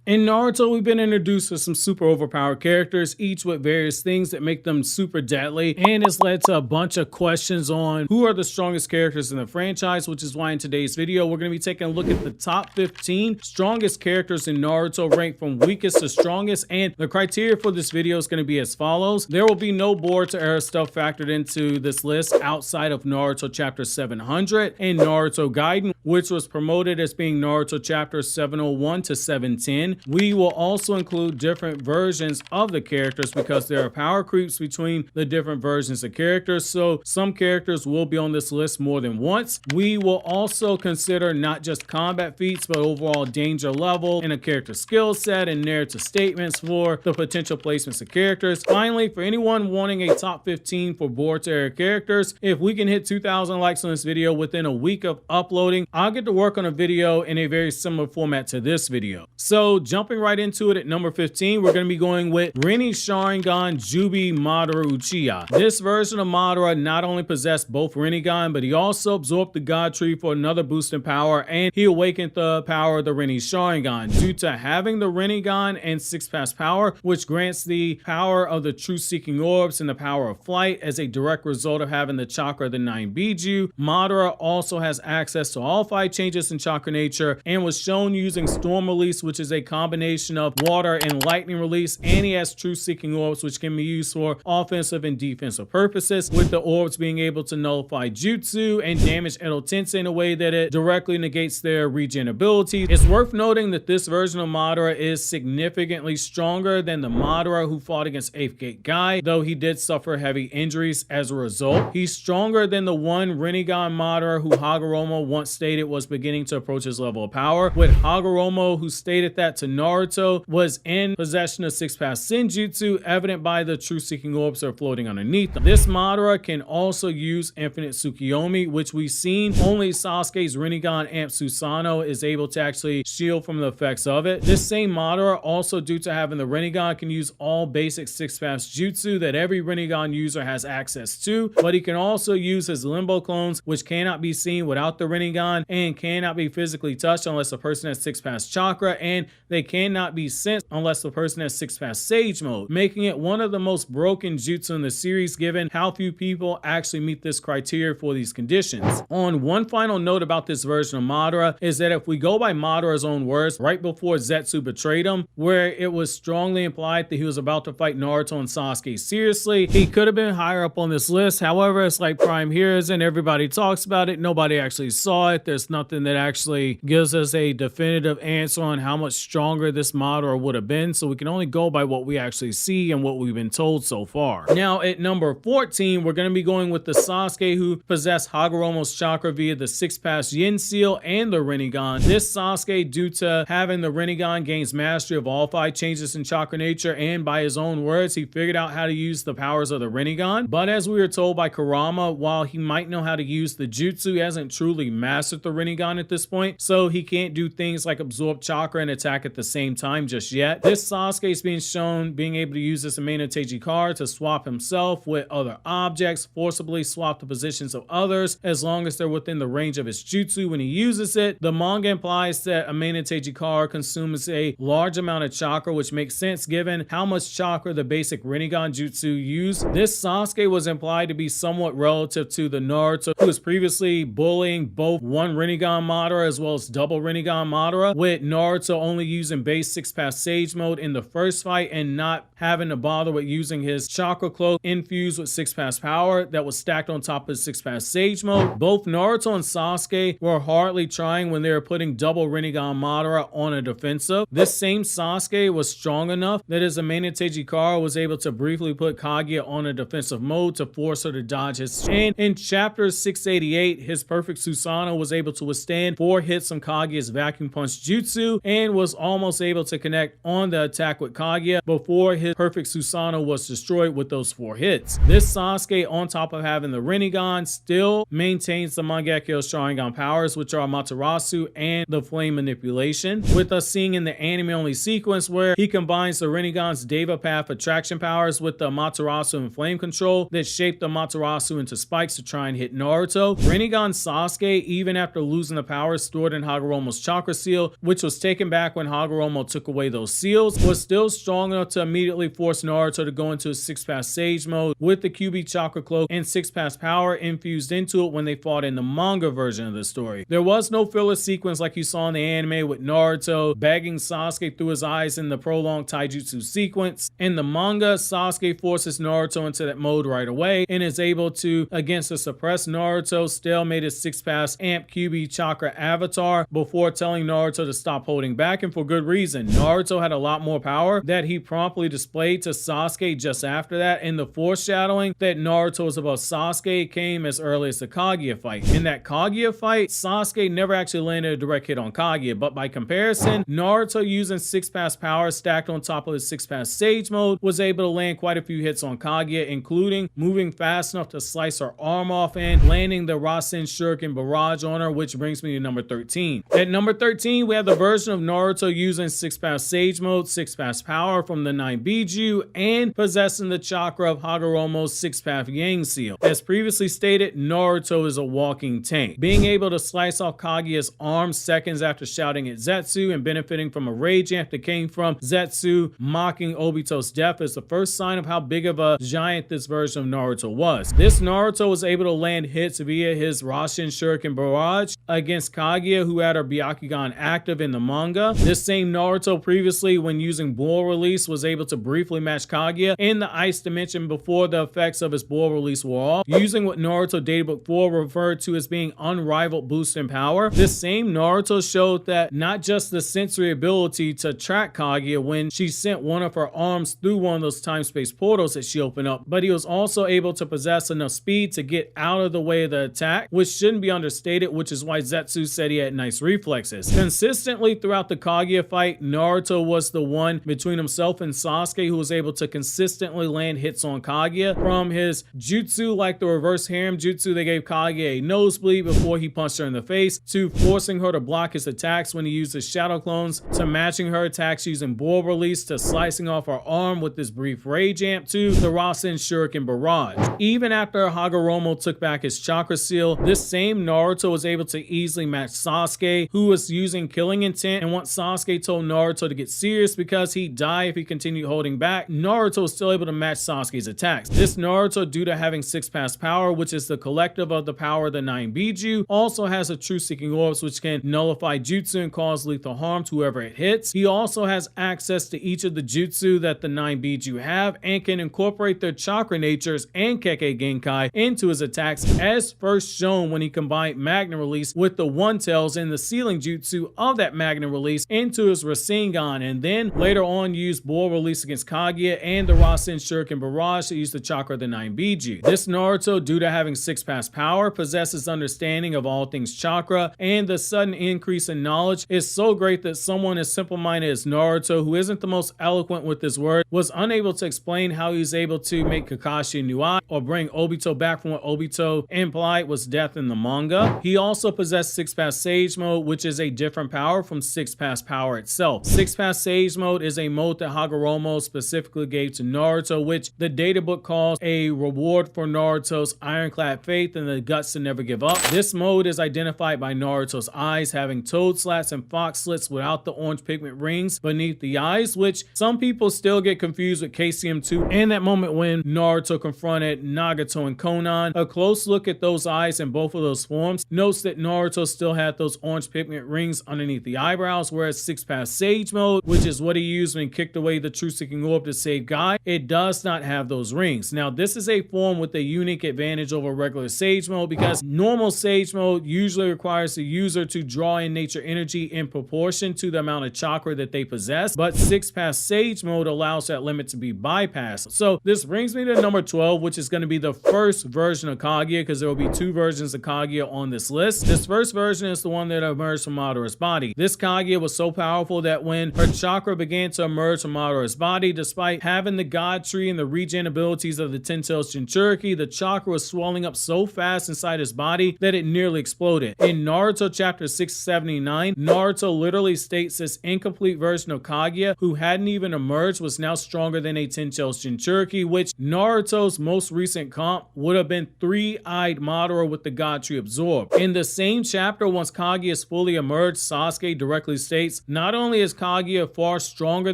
In Naruto, we've been introduced to some super overpowered characters, each with various things that make them super deadly, and it's led to a bunch of questions on who are the strongest characters in the franchise, which is why in today's video, we're going to be taking a look at the top 15 strongest characters in Naruto ranked from weakest to strongest, and the criteria for this video is going to be as follows. There will be no Boruto era stuff factored into this list outside of Naruto chapter 700 and Naruto Gaiden, which was promoted as being Naruto chapter 701 to 710. We will also include different versions of the characters because there are power creeps between the different versions of characters, so some characters will be on this list more than once. We will also consider not just combat feats, but overall danger level and a character skill set and narrative statements for the potential placements of characters. Finally, for anyone wanting a top 15 for Boruto era characters, if we can hit 2,000 likes on this video within a week of uploading, I'll get to work on a video in a very similar format to this video. So jumping right into it at number 15, we're going to be going with Rin'i Sharingan Juubi Madara Uchiha. This version of Madara not only possessed both Rinnegan, but he also absorbed the God Tree for another boost in power, and he awakened the power of the Rin'i Sharingan. Due to having the Rinnegan and 6-pass power, which grants the power of the truth-seeking orbs and the power of flight as a direct result of having the chakra of the 9 BIJU, Madara also has access to all 5 changes in chakra nature and was shown using Storm Release, which is a combination of water and lightning release, and he has truth-seeking orbs which can be used for offensive and defensive purposes, with the orbs being able to nullify jutsu and damage Edo Tensei in a way that it directly negates their regen ability. It's worth noting that this version of Madara is significantly stronger than the Madara who fought against 8th Gate Guy, though he did suffer heavy injuries as a result. He's stronger than the one Rinnegan Madara who Hagoromo once stated was beginning to approach his level of power, with Hagoromo who stated that to Naruto was in possession of 6-pass Senjutsu, evident by the truth-seeking orbs that are floating underneath them. This Madara can also use infinite Tsukiyomi, which we've seen only Sasuke's Rinnegan Amp Susanoo is able to actually shield from the effects of it. This same Madara, also due to having the Rinnegan, can use all basic 6-pass jutsu that every Rinnegan user has access to, but he can also use his Limbo clones, which cannot be seen without the Rinnegan and cannot be physically touched unless a person has 6-pass chakra, and they cannot be sensed unless the person has 6-pass Sage mode, making it one of the most broken jutsu in the series given how few people actually meet this criteria for these conditions. On one final note about this version of Madara is that if we go by Madara's own words, right before Zetsu betrayed him, where it was strongly implied that he was about to fight Naruto and Sasuke seriously, he could have been higher up on this list. However, it's like Prime Heroes and everybody talks about it, nobody actually saw it. There's nothing that actually gives us a definitive answer on how much stronger this Madara would have been, so we can only go by what we actually see and what we've been told so far. Now at number 14, we're going to be going with the Sasuke who possessed Hagoromo's chakra via the 6-pass Yin Seal and the Rinnegan. This Sasuke, due to having the Rinnegan, gains mastery of all 5 changes in chakra nature, and by his own words, he figured out how to use the powers of the Rinnegan. But as we were told by Kurama, while he might know how to use the jutsu, he hasn't truly mastered the Rinnegan at this point, so he can't do things like absorb chakra and attack at the same time just yet. This Sasuke is being shown being able to use this Amenateji card to swap himself with other objects, forcibly swap the positions of others as long as they're within the range of his jutsu when he uses it. The manga implies that Amenateji card consumes a large amount of chakra, which makes sense given how much chakra the basic Rinnegan jutsu used. This Sasuke was implied to be somewhat relative to the Naruto who was previously bullying both one Rinnegan Madara as well as double Rinnegan Madara, with Naruto only using base 6-pass Sage mode in the first fight and not having to bother with using his chakra cloak infused with 6-pass power that was stacked on top of his 6-pass Sage mode. Both Naruto and Sasuke were hardly trying when they were putting double Rinnegan Madara on a defensive. This same Sasuke was strong enough that his Amenateji Kara was able to briefly put Kaguya on a defensive mode to force her to dodge his chain. In chapter 688, his perfect Susanoo was able to withstand 4 hits from Kaguya's vacuum punch jutsu and was almost able to connect on the attack with Kaguya before his perfect Susanoo was destroyed with those 4 hits. This Sasuke, on top of having the Rinnegan, still maintains the Mangekyo Sharingan powers, which are Amaterasu and the flame manipulation, with us seeing in the anime only sequence where he combines the Rinnegan's Deva Path attraction powers with the Amaterasu and flame control that shaped the Amaterasu into spikes to try and hit Naruto. Rinnegan Sasuke, even after losing the powers stored in Hagoromo's chakra seal, which was taken back when Hagoromo took away those seals, was still strong enough to immediately force Naruto to go into a 6-pass Sage mode with the Kyuubi Chakra Cloak and 6-pass power infused into it when they fought in the manga version of the story. There was no filler sequence like you saw in the anime with Naruto bagging Sasuke through his eyes in the prolonged taijutsu sequence. In the manga, Sasuke forces Naruto into that mode right away and is able to, against a suppressed Naruto, stalemate his 6-pass Amp Kyuubi Chakra avatar before telling Naruto to stop holding back, and for good reason. Naruto had a lot more power that he promptly displayed to Sasuke just after that, and the foreshadowing that Naruto was above Sasuke came as early as the Kaguya fight. In that Kaguya fight, Sasuke never actually landed a direct hit on Kaguya, but by comparison, Naruto using 6-pass power stacked on top of his 6-pass Sage mode was able to land quite a few hits on Kaguya, including moving fast enough to slice her arm off and landing the Rasen Shuriken barrage on her, which brings me to number 13. At number 13, we have the version of Naruto using 6-pass Sage mode, 6-pass power from the 9 BIJU, and possessing the chakra of Hagoromo's 6-pass Yang seal. As previously stated, Naruto is a walking tank. Being able to slice off Kaguya's arm seconds after shouting at Zetsu and benefiting from a rage amp that came from Zetsu mocking Obito's death is the first sign of how big of a giant this version of Naruto was. This Naruto was able to land hits via his Rasen Shuriken barrage against Kaguya, who had her Byakugan active in the manga. This same Naruto previously, when using Bull Release, was able to briefly match Kaguya in the ice dimension before the effects of his Bull Release wore off, using what Naruto Databook 4 referred to as being unrivaled boost in power. This same Naruto showed that not just the sensory ability to track Kaguya when she sent one of her arms through one of those time-space portals that she opened up, but he was also able to possess enough speed to get out of the way of the attack, which shouldn't be understated, which is why Zetsu said he had nice reflexes. Consistently throughout the Kaguya fight, Naruto was the one between himself and Sasuke who was able to consistently land hits on Kaguya, from his jutsu like the reverse harem jutsu that gave Kaguya a nosebleed before he punched her in the face, to forcing her to block his attacks when he used his shadow clones, to matching her attacks using Bull Release, to slicing off her arm with this brief rage amp, to the Rasen Shuriken barrage. Even after Hagoromo took back his chakra seal, this same Naruto was able to easily match Sasuke, who was using killing intent, and once Sasuke told Naruto to get serious because he'd die if he continued holding back, Naruto was still able to match Sasuke's attacks. This Naruto, due to having 6-pass power, which is the collective of the power of the 9 BIJU, also has a truth-seeking orbs which can nullify jutsu and cause lethal harm to whoever it hits. He also has access to each of the jutsu that the 9 BIJU have and can incorporate their chakra natures and Kekkei Genkai into his attacks, as first shown when he combined Magna Release with the One Tails and the sealing jutsu of that Magna Release into his Rasengan, and then later on used Bull Release against Kaguya and the Rasen Shuriken barrage to use the chakra of the 9 BIJU. This Naruto, due to having 6-pass power, possesses understanding of all things chakra, and the sudden increase in knowledge is so great that someone as simple-minded as Naruto, who isn't the most eloquent with his word, was unable to explain how he's able to make Kakashi a new eye or bring Obito back from what Obito implied was death in the manga. He also possessed 6-pass Sage mode, which is a different power from 6-pass power itself. 6-pass Sage mode is a mode that Hagoromo specifically gave to Naruto, which the databook calls a reward for Naruto's ironclad faith and the guts to never give up. This mode is identified by Naruto's eyes having toad slats and fox slits without the orange pigment rings beneath the eyes, which some people still get confused with KCM2 and that moment when Naruto confronted Nagato and Konan. A close look at those eyes in both of those forms notes that Naruto still had those orange pigment rings underneath the eyebrows, whereas 6-pass Sage mode, which is what he used when he kicked away the truth-seeking orb to save Guy, it does not have those rings. Now, this is a form with a unique advantage over regular Sage mode because normal Sage mode usually requires the user to draw in nature energy in proportion to the amount of chakra that they possess, but 6-pass Sage mode allows that limit to be bypassed. So this brings me to number 12, which is going to be the first version of Kaguya, because there will be 2 versions of Kaguya on this list. This first version is the one that emerged from Madara's body. This Kaguya was so powerful that when her chakra began to emerge from Madara's body, despite having the God Tree and the regen abilities of the Ten-Tails Jinchuriki, the chakra was swelling up so fast inside his body that it nearly exploded. In Naruto chapter 679, Naruto literally states this incomplete version of Kaguya, who hadn't even emerged, was now stronger than a Ten-Tails Jinchuriki, which Naruto's most recent comp would have been 3-eyed Madara with the God Tree absorbed. In the same chapter, once Kaguya is fully emerged, Sasuke directly states, Not only is Kaguya far stronger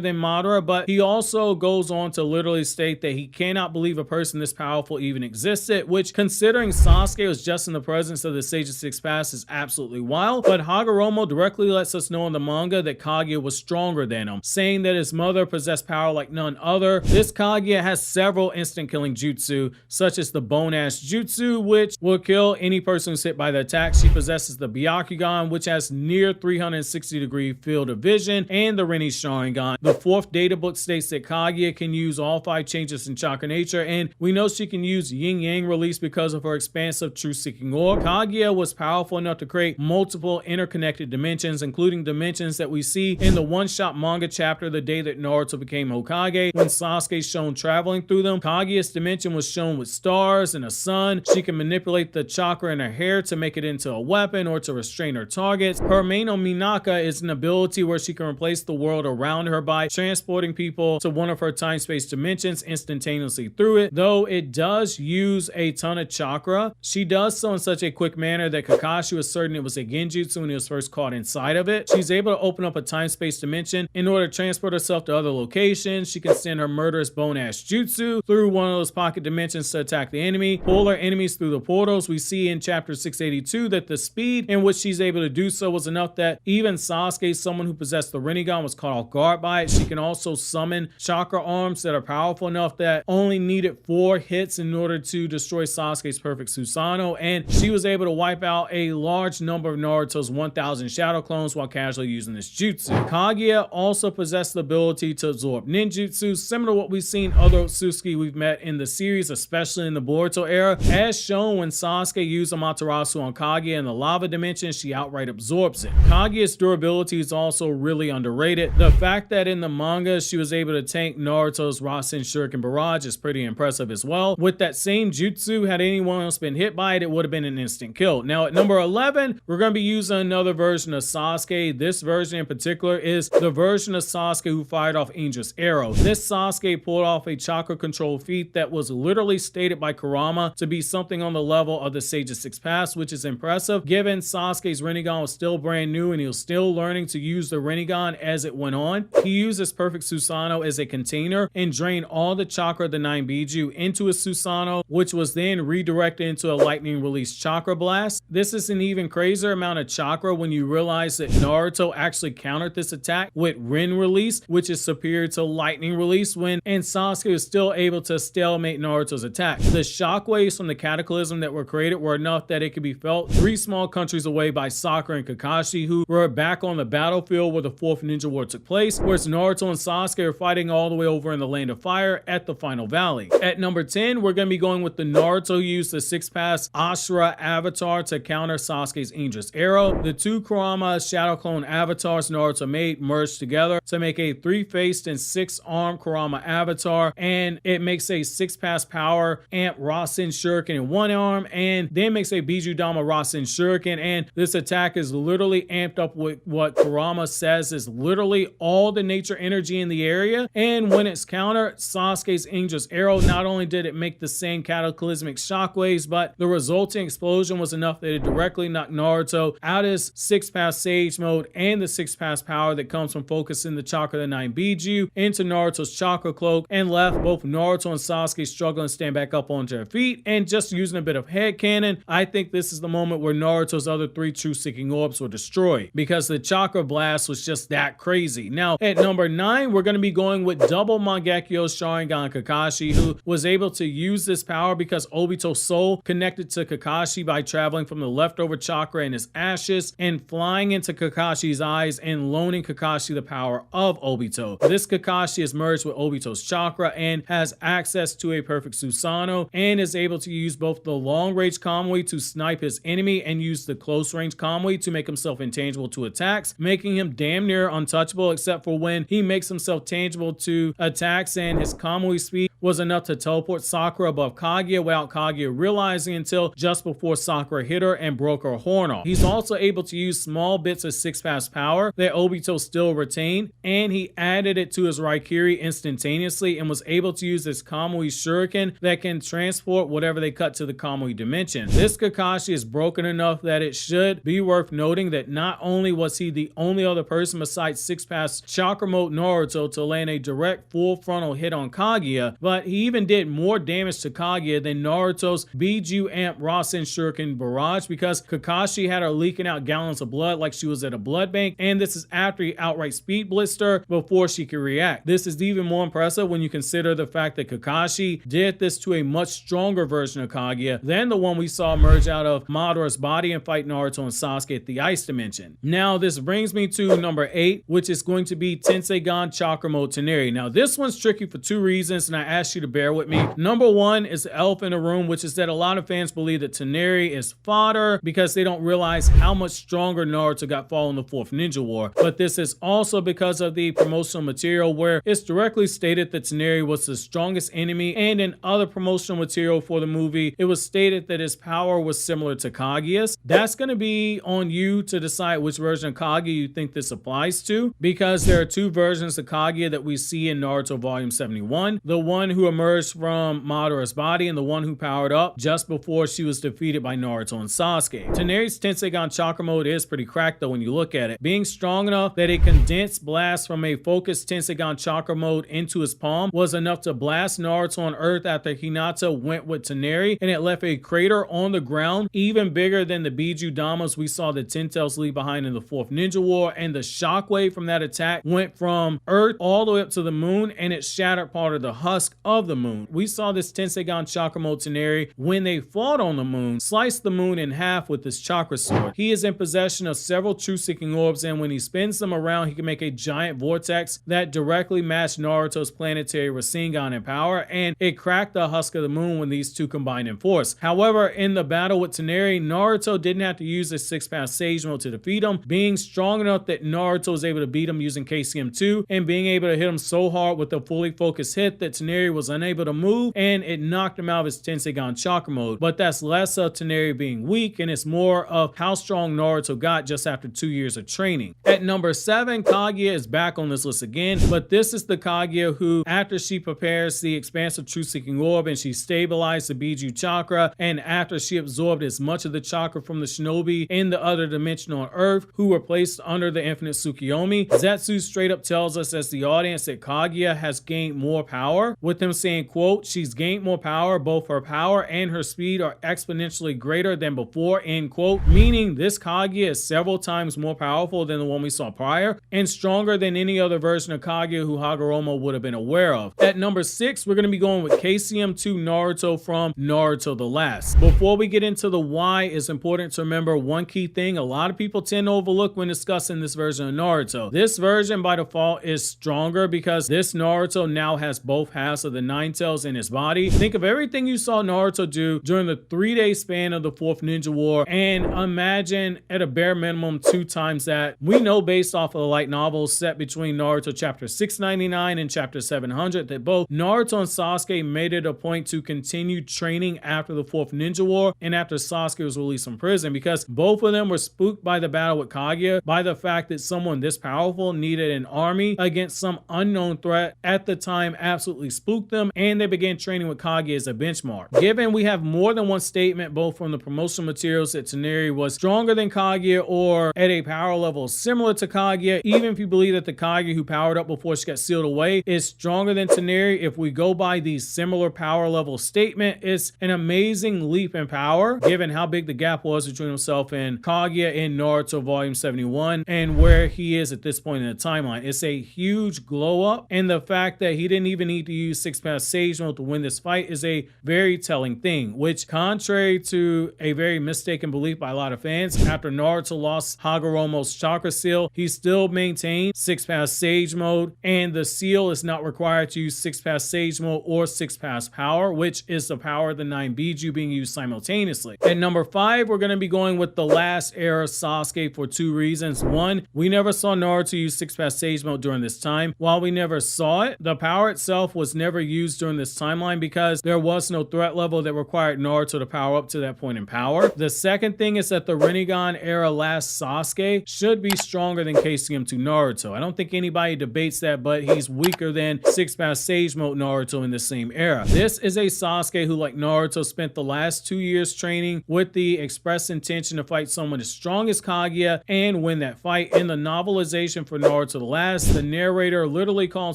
than Madara, but he also goes on to literally state that he cannot believe a person this powerful even existed, which, considering Sasuke was just in the presence of the Sage of Six Paths, is absolutely wild. But Hagoromo directly lets us know in the manga that Kaguya was stronger than him, saying that his mother possessed power like none other. This Kaguya has several instant killing jutsu, such as the Bone Ash Jutsu, which will kill any person who's hit by the attack. She possesses the Byakugan, which has near 360-degree field of vision, and the Rinne's Sharingan. The fourth data book states that Kaguya can use all 5 changes in chakra nature, and we know she can use yin yang release because of her expansive truth-seeking orb. Kaguya was powerful enough to create multiple interconnected dimensions, including dimensions that we see in the one-shot manga chapter the day that Naruto became Hokage, when Sasuke is shown traveling through them. Kaguya's dimension was shown with stars and a sun. She can manipulate the chakra in her hair to make it into a weapon or to restrain her targets. Her main Minaka is an ability where she can replace the world around her by transporting people to one of her time-space dimensions instantaneously through it. Though it does use a ton of chakra, she does so in such a quick manner that Kakashi was certain it was a genjutsu when he was first caught inside of it. She's able to open up a time-space dimension in order to transport herself to other locations. She can send her murderous Bone Ash Jutsu through one of those pocket dimensions to attack the enemy, pull her enemies through the portals. We see in chapter 682 that the speed in which she's able to do so was enough that even Sasuke, someone who possessed the Rinnegan, was caught off guard by it. She can also summon chakra arms that are powerful enough that only needed 4 hits in order to destroy Sasuke's perfect Susanoo, and she was able to wipe out a large number of Naruto's 1000 shadow clones while casually using this jutsu. Kaguya also possessed the ability to absorb ninjutsu, similar to what we've seen other Otsutsuki we've met in the series, especially in the Boruto era. As shown when Sasuke used Amaterasu on Kaguya in the lava dimension, she outright absorbs it. Kaguya's durability is also really underrated. The fact that in the manga she was able to tank Naruto's Rasen Shuriken Barrage is pretty impressive as well. With that same jutsu, had anyone else been hit by it, it would have been an instant kill. Now at number 11, we're going to be using another version of Sasuke. This version in particular is the version of Sasuke who fired off Angel's Arrow. This Sasuke pulled off a chakra control feat that was literally stated by Kurama to be something on the level of the Sage of Six Paths, which is impressive given Sasuke's Rinnegan was still brand new and he was still learning to use the Rinnegan as it went on. He used his perfect Susanoo as a container and drained all the chakra of the 9 BIJU into his Susanoo, which was then redirected into a lightning release chakra blast. This is an even crazier amount of chakra when you realize that Naruto actually countered this attack with Rin release, which is superior to lightning release, and Sasuke was still able to stalemate Naruto's attack. The shockwaves from the cataclysm that were created were enough that it could be felt 3 small countries away by Sakura and Kakashi, who were back on the battlefield where the 4th Ninja War took place, whereas Naruto and Sasuke are fighting all the way over in the Land of Fire at the Final Valley. At number 10, we're going to be going with the Naruto used the Six Paths Ashura avatar to counter Sasuke's Angel's Arrow. The 2 Kurama Shadow Clone avatars Naruto made merged together to make a 3-faced and 6-armed Kurama avatar, and it makes a 6-pass power amp Rasen Shuriken in one arm, and then makes a Biju Dama Rasen Shuriken, and this attack is literally amped up with what Kurama says is literally all the nature energy in the area. And when it's countered, Sasuke's Angel's Arrow, not only did it make the same cataclysmic shockwaves, but the resulting explosion was enough that it directly knocked Naruto out of his 6-pass Sage mode and the 6-pass power that comes from focusing the chakra of the 9 BIJU into Naruto's chakra cloak, and left both Naruto and Sasuke struggling to stand back up onto their feet. And just using a bit of headcanon, I think this is the moment where Naruto's other 3 truth-seeking orbs were destroyed, because the chakra blast was just that crazy. Now at number 9, we're going to be going with double Mangekyo Sharingan Kakashi, who was able to use this power because Obito's soul connected to Kakashi by traveling from the leftover chakra in his ashes and flying into Kakashi's eyes and loaning Kakashi the power of Obito. This Kakashi is merged with Obito's chakra and has access to a perfect Susanoo, and is able to use both the long-range Kamui to snipe his enemy and use the close-range Kamui to make himself intangible to attacks, making him damn near untouchable except for when he makes himself tangible to attacks, and his Kamui speed was enough to teleport Sakura above Kaguya without Kaguya realizing until just before Sakura hit her and broke her horn off. He's also able to use small bits of Six Paths power that Obito still retained, and he added it to his Raikiri instantaneously and was able to use this Kamui Shuriken that can transport whatever they cut to the Kamui dimension. This Kakashi is broken enough that it should be worth noting that not only was he the only other person besides Six Paths Chakra Mode Naruto to land a direct full frontal hit on Kaguya, but he even did more damage to Kaguya than Naruto's BIJU Amp Rasen Shuriken Barrage, because Kakashi had her leaking out gallons of blood like she was at a blood bank, and this is after he outright speed blitzed her before she could react. This is even more impressive when you consider the fact that Kakashi did this to a much stronger version of Kaguya than the one we saw emerge out of Madara's body and fight Naruto and Sasuke at the Ice Dimension. Now this brings me to number 8, which is going to be TENSEIGAN Chakra Mode TONERI. Now this one's tricky for 2 reasons, and I ask you to bear with me. Number 1 is the elephant in the room, which is that a lot of fans believe that TONERI is fodder because they don't realize how much stronger Naruto got following the 4th Ninja War. But this is also because of the promotional material where it's directly stated that TONERI was the strongest enemy, and in other promotional material for the movie, it was stated that his power was similar to Kaguya's. That's going to be on you to decide which version of Kaguya you think this applies to, because there are 2 versions of Kaguya that we see in Naruto Volume 71. The one who emerged from Madara's body and the one who powered up just before she was defeated by Naruto and Sasuke. TONERI's TENSEIGAN Chakra Mode is pretty cracked though when you look at it, being strong enough that a condensed blast from a focused TENSEIGAN Chakra Mode into his palm was enough to blast Naruto on Earth after Hinata went with TONERI, and it left a crater on the ground even bigger than the BIJU Damas we saw the Ten Tails leave behind in the 4th Ninja War, and the shockwave from that attack went from Earth all the way up to the moon, and it shattered part of the husk of the moon. We saw this TENSEIGAN Chakra Mode TONERI when they fought on the moon, slice the moon in half with his chakra sword. He is in possession of several truth-seeking orbs, and when he spins them around, he can make a giant vortex that directly matched Naruto's planetary Rasengan in power, and it cracked the husk of the moon when these two combined in force. However, in the battle with TONERI, Naruto didn't have to use his 6-path Sage Mode to defeat him, being strong enough that Naruto was able to beat him using KCM2 and being able to hit him so hard with a fully focused hit that TONERI was unable to move, and it knocked him out of his TENSEIGAN Chakra Mode. But that's less of TONERI being weak, and it's more of how strong Naruto got just after 2 years of training. At number 7, Kaguya is back on this list again, but this is the Kaguya who, after she prepares the expansive truth-seeking orb and she stabilized the BIJU chakra, and after she absorbed as much of the chakra from the shinobi in the other dimension on Earth who were placed under the infinite Tsukiyomi, Zetsu straight up tells us as the audience that Kaguya has gained more power, with him saying, quote, "She's gained more power, both her power and her speed are exponentially greater than before," end quote, meaning this Kaguya is several times more powerful than the one we saw prior and stronger than any other version of Kaguya who Hagoromo would have been aware of. At number 6, we're going to be going with KCM2 Naruto from Naruto the Last. Before we get into the why, it's important to remember one key thing a lot of people tend to overlook when discussing this version of Naruto. This version by default is stronger because this Naruto now has both halves of the Nine Tails in his body. Think of everything you saw Naruto do during the 3-day span of the 4th Ninja War, and imagine at a bare minimum 2 times that. We know based off of the light novels set between Naruto chapter 699 and chapter 700 that both Naruto and Sasuke made it a point to continue training after the 4th Ninja War and after Sasuke was released from prison, because both of them were spooked by the battle with Kaguya, by the fact that someone this powerful needed an army against some unknown threat at the time absolutely spooked them, and they began training with Kaguya as a benchmark. Given we have more than one statement both from the promotional materials that TONERI was stronger than Kaguya or at a power level similar to Kaguya, even if you believe that the Kaguya who powered up before she got sealed away is stronger than TONERI, if we go by the similar power level statement, it's an amazing leap in power given how big the gap was between himself and Kaguya in Naruto Volume 71 and where he is at this point in the timeline. It's a huge glow up, and the fact that he didn't even need to use 6-path Sage Mode to win this fight is a very telling thing, which contrary to a very mistaken belief by a lot of fans, after Naruto lost Hagoromo's chakra seal, he still maintained 6-path Sage Mode, and the seal is not required to use 6-path Sage Mode or 6-path power, which is the power of the 9 BIJU being used simultaneously. At number 5, we're going to be going with the last era Sasuke for 2 reasons. 1, we never saw Naruto use 6-path Sage Mode during this time. While we never saw it, the power itself was never ever used during this timeline because there was no threat level that required Naruto to power up to that point in power. The second thing is that the Rinnegan era last Sasuke should be stronger than KCM2 Naruto. I don't think anybody debates that, but he's weaker than 6-pass Sage Mode Naruto in the same era. This is a Sasuke who, like Naruto, spent the last 2 years training with the express intention to fight someone as strong as Kaguya and win that fight. In the novelization for Naruto the Last, the narrator literally called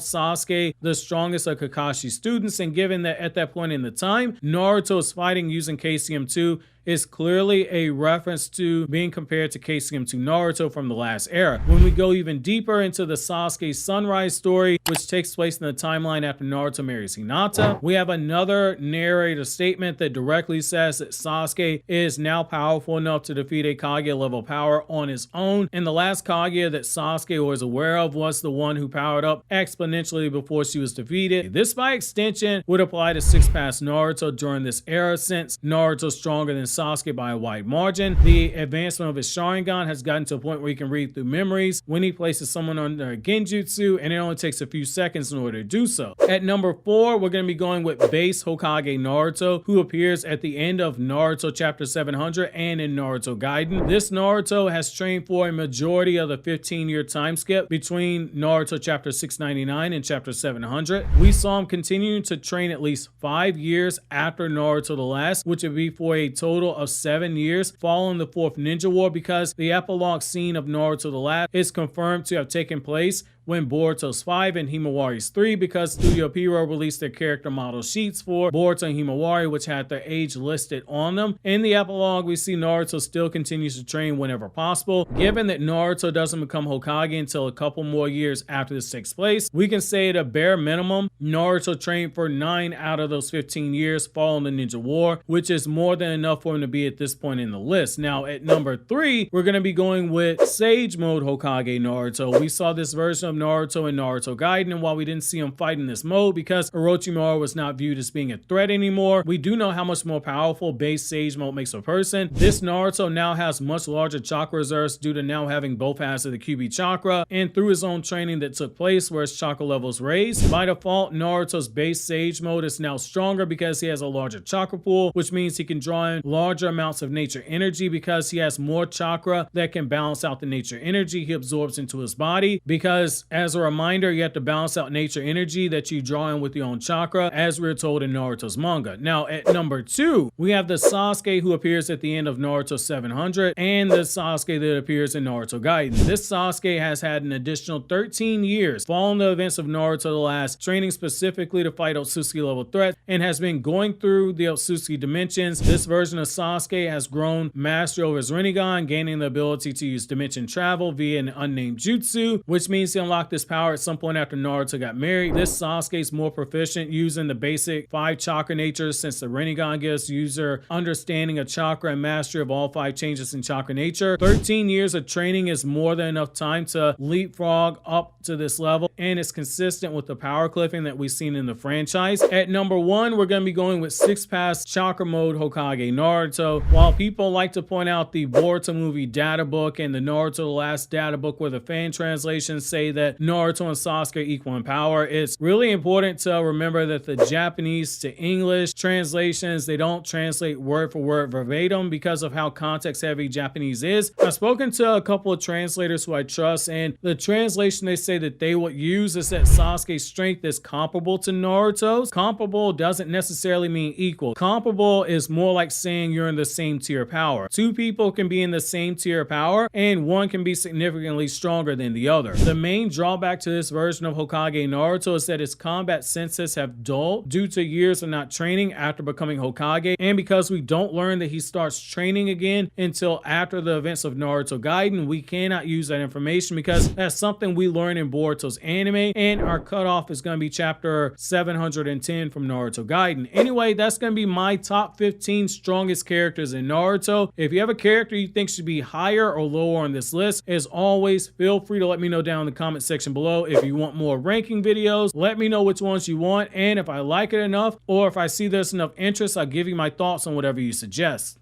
Sasuke the strongest of Kakashi's students, and given that at that point in the time, Naruto is fighting using KCM2, is clearly a reference to being compared to KCM2 Naruto from the last era. When we go even deeper into the Sasuke Sunrise story, which takes place in the timeline after Naruto marries Hinata, we have another narrator statement that directly says that Sasuke is now powerful enough to defeat a Kaguya level power on his own, and the last Kaguya that Sasuke was aware of was the one who powered up exponentially before she was defeated. This by extension would apply to 6-pass Naruto during this era, since Naruto's stronger than Sasuke by a wide margin. The advancement of his Sharingan has gotten to a point where he can read through memories when he places someone under a genjutsu, and it only takes a few seconds in order to do so. At number 4, we're going to be going with base Hokage Naruto, who appears at the end of Naruto chapter 700 and in Naruto Gaiden. This Naruto has trained for a majority of the 15-year time skip between Naruto chapter 699 and chapter 700. We saw him continuing to train at least 5 years after Naruto the Last, which would be for a total of 7 years following the 4th Ninja War, because the epilogue scene of Naruto the Last is confirmed to have taken place when Boruto's 5 and Himawari's 3, because Studio Pierrot released their character model sheets for Boruto and Himawari, which had their age listed on them. In the epilogue, we see Naruto still continues to train whenever possible. Given that Naruto doesn't become Hokage until a couple more years after this takes place, we can say at a bare minimum, Naruto trained for 9 out of those 15 years following the Ninja War, which is more than enough for him to be at this point in the list. Now, at number 3, we're going to be going with Sage Mode Hokage Naruto. We saw this version of Naruto in Naruto Gaiden, and while we didn't see him fight in this mode because Orochimaru was not viewed as being a threat anymore, we do know how much more powerful base Sage Mode makes a person. This Naruto now has much larger chakra reserves due to now having both halves of the QB chakra, and through his own training that took place where his chakra levels raised. By default, Naruto's base Sage Mode is now stronger because he has a larger chakra pool, which means he can draw in larger amounts of nature energy because he has more chakra that can balance out the nature energy he absorbs into his body. Because as a reminder, you have to balance out nature energy that you draw in with your own chakra, as we're told in Naruto's manga. Now, at number 2, we have the Sasuke who appears at the end of Naruto 700 and the Sasuke that appears in Naruto Gaiden. This Sasuke has had an additional 13 years following the events of Naruto the Last, training specifically to fight Otsutsuki level threats, and has been going through the Otsutsuki dimensions. This version of Sasuke has grown mastery over his Rinnegan, gaining the ability to use dimension travel via an unnamed jutsu, which means he unlocked this power at some point after Naruto got married. This Sasuke is more proficient using the basic 5 chakra natures, since the Rinnegan gives user understanding of chakra and mastery of all 5 changes in chakra nature. 13 years of training is more than enough time to leapfrog up to this level, and it's consistent with the power cliffing that we've seen in the franchise. At number 1, we're going to be going with 6-pass chakra mode Hokage Naruto. While people like to point out the Boruto movie data book and the Naruto the Last data book where the fan translations say that Naruto and Sasuke equal in power, it's really important to remember that the Japanese to English translations, they don't translate word for word verbatim because of how context heavy Japanese is. I've spoken to a couple of translators who I trust, and the translation they say that they would use is that Sasuke's strength is comparable to Naruto's. Comparable doesn't necessarily mean equal. Comparable is more like saying you're in the same tier of power. 2 people can be in the same tier of power, and one can be significantly stronger than the other. The main drawback to this version of Hokage Naruto is that his combat senses have dulled due to years of not training after becoming Hokage, and because we don't learn that he starts training again until after the events of Naruto Gaiden, we cannot use that information because that's something we learn in Boruto's anime, and our cutoff is going to be chapter 710 from Naruto Gaiden. Anyway, that's going to be my top 15 strongest characters in Naruto. If you have a character you think should be higher or lower on this list, as always, feel free to let me know down in the comment section below. If you want more ranking videos, let me know which ones you want, and if I like it enough or if I see there's enough interest, I'll give you my thoughts on whatever you suggest.